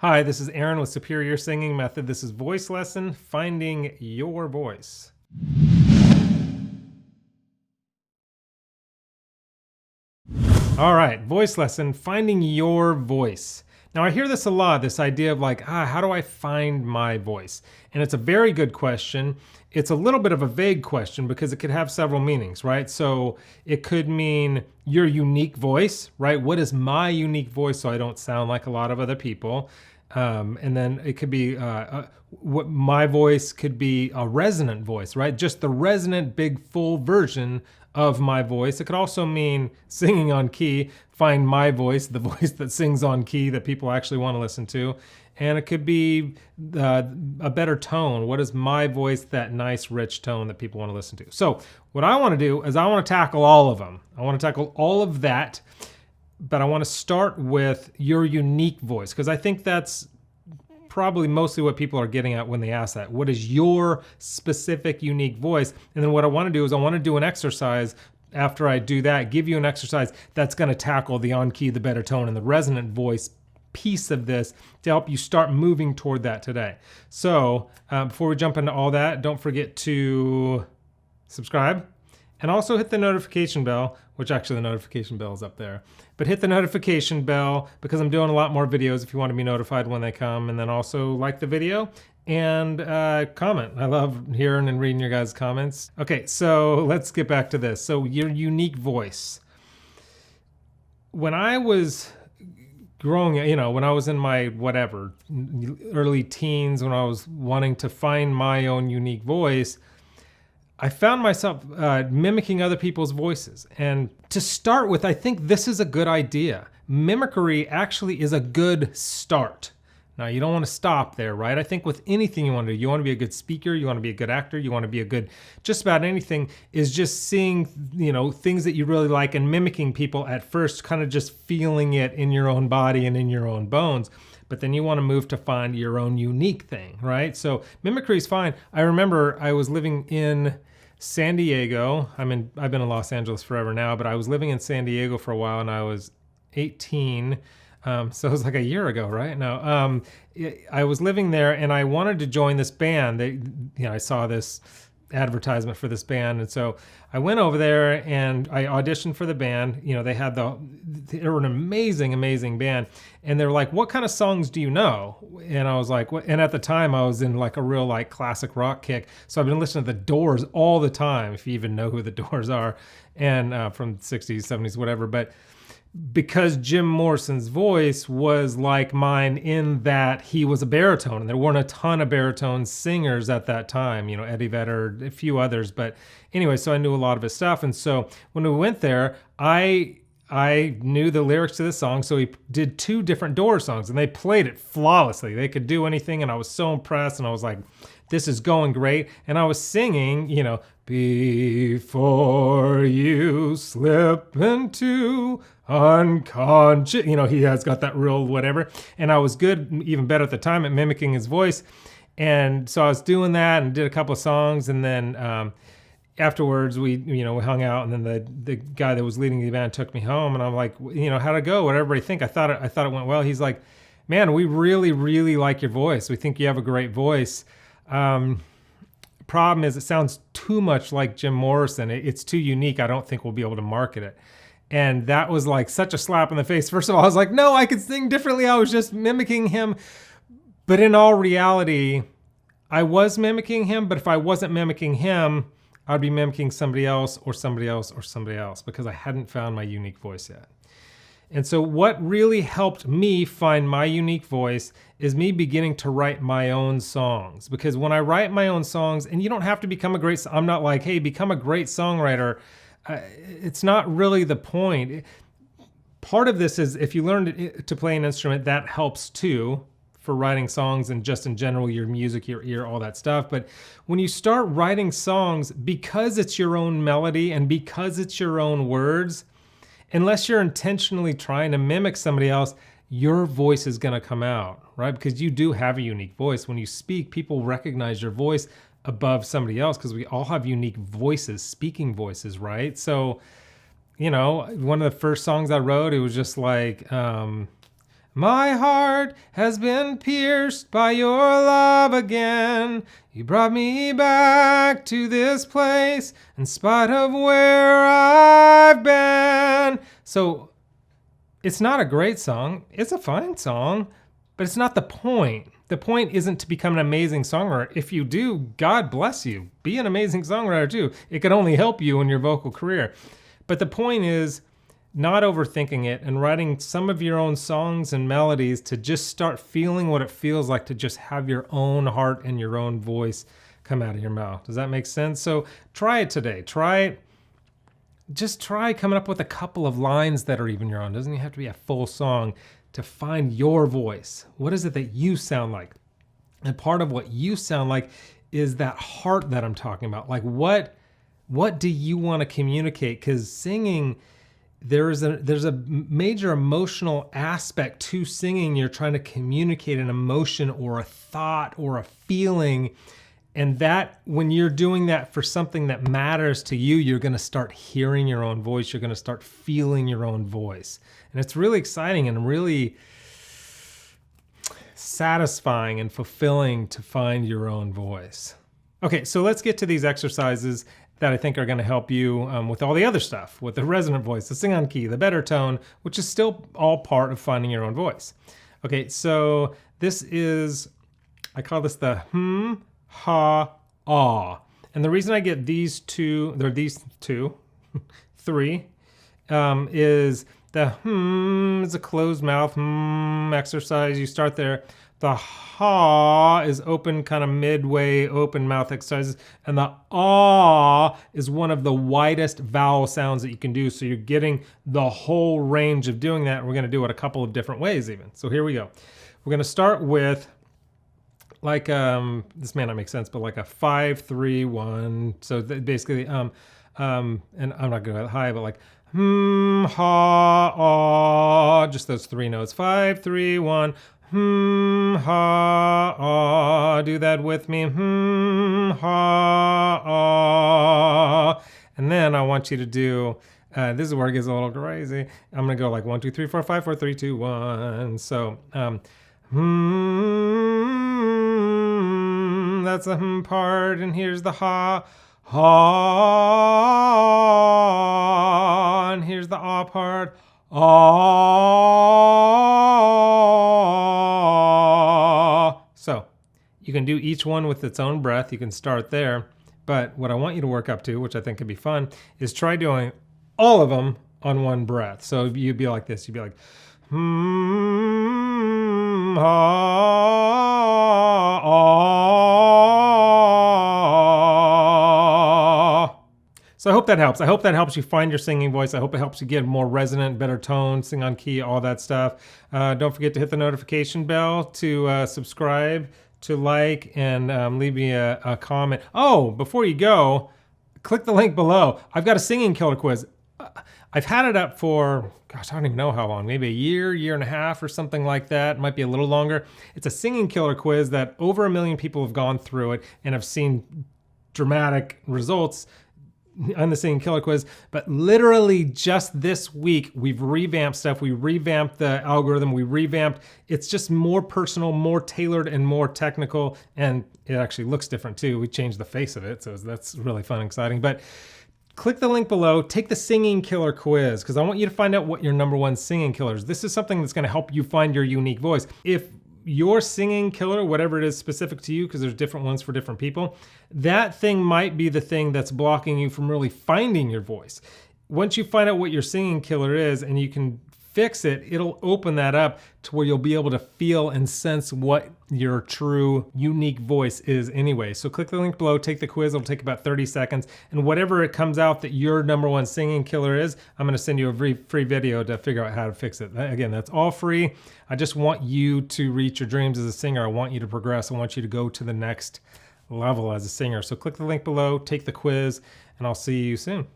Hi, this is Aaron with Superior Singing Method. This is Voice Lesson, Finding Your Voice. All right, voice lesson, finding your voice. Now I hear this a lot, this idea of like, how do I find my voice? And it's a very good question. It's a little bit of a vague question because it could have several meanings, right? So it could mean your unique voice, right? What is my unique voice so I don't sound like a lot of other people? And then it could be, what my voice could be a resonant voice, right? Just the resonant big full version of my voice. It could also mean singing on key, find my voice, the voice that sings on key that people actually want to listen to. And it could be a better tone. What is my voice, that nice rich tone that people want to listen to? So what I want to do is I want to tackle all of them. I want to tackle all of that, but I want to start with your unique voice because I think that's probably mostly what people are getting at when they ask that. What is your specific unique voice? And then what I want to do is I want to do an exercise after I do that, give you an exercise that's going to tackle the on key, the better tone, and the resonant voice piece of this to help you start moving toward that today. So before we jump into all that, don't forget to subscribe and also hit the notification bell, which actually the notification bell is up there. But hit the notification bell because I'm doing a lot more videos if you want to be notified when they come. And then also like the video and comment. I love hearing and reading your guys' comments. Okay, so let's get back to this. So your unique voice. When I was growing, when I was in my early teens, when I was wanting to find my own unique voice, I found myself mimicking other people's voices. And to start with, I think this is a good idea. Mimicry actually is a good start. Now, you don't want to stop there, right? I think with anything you want to do, you want to be a good speaker, you want to be a good actor, you want to be a good, just about anything is just seeing, things that you really like and mimicking people at first, kind of just feeling it in your own body and in your own bones. But then you want to move to find your own unique thing, right? So mimicry is fine. I remember I was living in San Diego. I've been in Los Angeles forever now, but I was living in San Diego for a while and I was 18. So it was like a year ago, right? No, I was living there and I wanted to join this band. I saw this advertisement for this band, and so I went over there and I auditioned for the band. They were an amazing band, and they were like, "What kind of songs do you know?" And I was like, "What?" And at the time, I was in like a real like classic rock kick, so I've been listening to the Doors all the time, if you even know who the Doors are, and from the '60s, '70s, whatever, but. Because Jim Morrison's voice was like mine in that he was a baritone, and there weren't a ton of baritone singers at that time, Eddie Vedder, a few others. But anyway, so I knew a lot of his stuff. And so when we went there, I knew the lyrics to this song. So he did 2 different Doors songs and they played it flawlessly. They could do anything. And I was so impressed. And I was like, this is going great. And I was singing, before you slip into unconscious, he has got that real whatever. And I was good, even better at the time at mimicking his voice. And so I was doing that and did a couple of songs. And then afterwards we hung out, and then the guy that was leading the band took me home, and I'm like, how'd it go? What'd everybody think? I thought it went well. He's like, man, we really, really like your voice. We think you have a great voice. Problem is it sounds too much like Jim Morrison. It's too unique. I don't think we'll be able to market it. And that was like such a slap in the face. First of all, I was like, no, I could sing differently. I was just mimicking him. But in all reality, I was mimicking him. But if I wasn't mimicking him, I'd be mimicking somebody else or somebody else or somebody else, because I hadn't found my unique voice yet. And so what really helped me find my unique voice is me beginning to write my own songs. Because when I write my own songs, and you don't have to become a great, I'm not like, hey, become a great songwriter. It's not really the point. Part of this is if you learn to play an instrument, that helps too for writing songs and just in general, your music, your ear, all that stuff. But when you start writing songs, because it's your own melody and because it's your own words, unless you're intentionally trying to mimic somebody else, your voice is going to come out, right? Because you do have a unique voice. When you speak, people recognize your voice above somebody else because we all have unique voices, speaking voices, right? So, one of the first songs I wrote, it was just like, My heart has been pierced by your love again. You brought me back to this place in spite of where I've been. So it's not a great song. It's a fine song, but it's not the point. The point isn't to become an amazing songwriter. If you do, God bless you. Be an amazing songwriter too. It could only help you in your vocal career. But the point is not overthinking it and writing some of your own songs and melodies to just start feeling what it feels like to just have your own heart and your own voice come out of your mouth. Does that make sense? So try it today. Just try coming up with a couple of lines that are even your own. Doesn't even have to be a full song to find your voice. What is it that you sound like? And part of what you sound like is that heart that I'm talking about. Like what do you want to communicate? Because singing, there's a major emotional aspect to singing. You're trying to communicate an emotion or a thought or a feeling. And that when you're doing that for something that matters to you, you're going to start hearing your own voice. You're going to start feeling your own voice. And it's really exciting and really satisfying and fulfilling to find your own voice. Okay, so let's get to these exercises that I think are going to help you with all the other stuff, with the resonant voice, the sing on key, the better tone, which is still all part of finding your own voice. Okay, so this is, I call this the ha, ah. And the reason I get three, is the is a closed mouth exercise. You start there. The ha is open, kind of midway open mouth exercises. And the ah is one of the widest vowel sounds that you can do. So you're getting the whole range of doing that. We're going to do it a couple of different ways even. So here we go. We're going to start with like, this may not make sense, but like a 5, 3, 1. So basically, and I'm not going to high, but like, ha, ah, just those 3 notes. 5, 3, 1, ha, ah. Do that with me. Ha, ah. And then I want you to do, this is where it gets a little crazy. I'm going to go like 1, 2, 3, 4, 5, 4, 3, 2, 1. So, that's the part, and here's the ha, ha, and here's the ah part, ah. So you can do each one with its own breath. You can start there, but what I want you to work up to, which I think could be fun, is try doing all of them on one breath. So you'd be like this. You'd be like, So I hope that helps. I hope that helps you find your singing voice. I hope it helps you get more resonant, better tone, sing on key, all that stuff. Don't forget to hit the notification bell to subscribe, to like, and leave me a comment. Oh, before you go, click the link below. I've got a singing killer quiz. I've had it up for, gosh, I don't even know how long, maybe a year and a half or something like that. It might be a little longer. It's a singing killer quiz that over 1 million people have gone through it and have seen dramatic results on the singing killer quiz. But literally just this week, we've revamped stuff. We revamped the algorithm. We revamped. It's just more personal, more tailored, and more technical. And it actually looks different too. We changed the face of it. So that's really fun and exciting. But click the link below, take the singing killer quiz, because I want you to find out what your #1 singing killer is. This is something that's going to help you find your unique voice. If your singing killer, whatever it is specific to you, because there's different ones for different people, that thing might be the thing that's blocking you from really finding your voice. Once you find out what your singing killer is and you can fix it, it'll open that up to where you'll be able to feel and sense what your true unique voice is anyway. So click the link below, take the quiz. It'll take about 30 seconds. And whatever it comes out that your #1 singing killer is, I'm going to send you a free video to figure out how to fix it. Again, that's all free. I just want you to reach your dreams as a singer. I want you to progress. I want you to go to the next level as a singer. So click the link below, take the quiz, and I'll see you soon.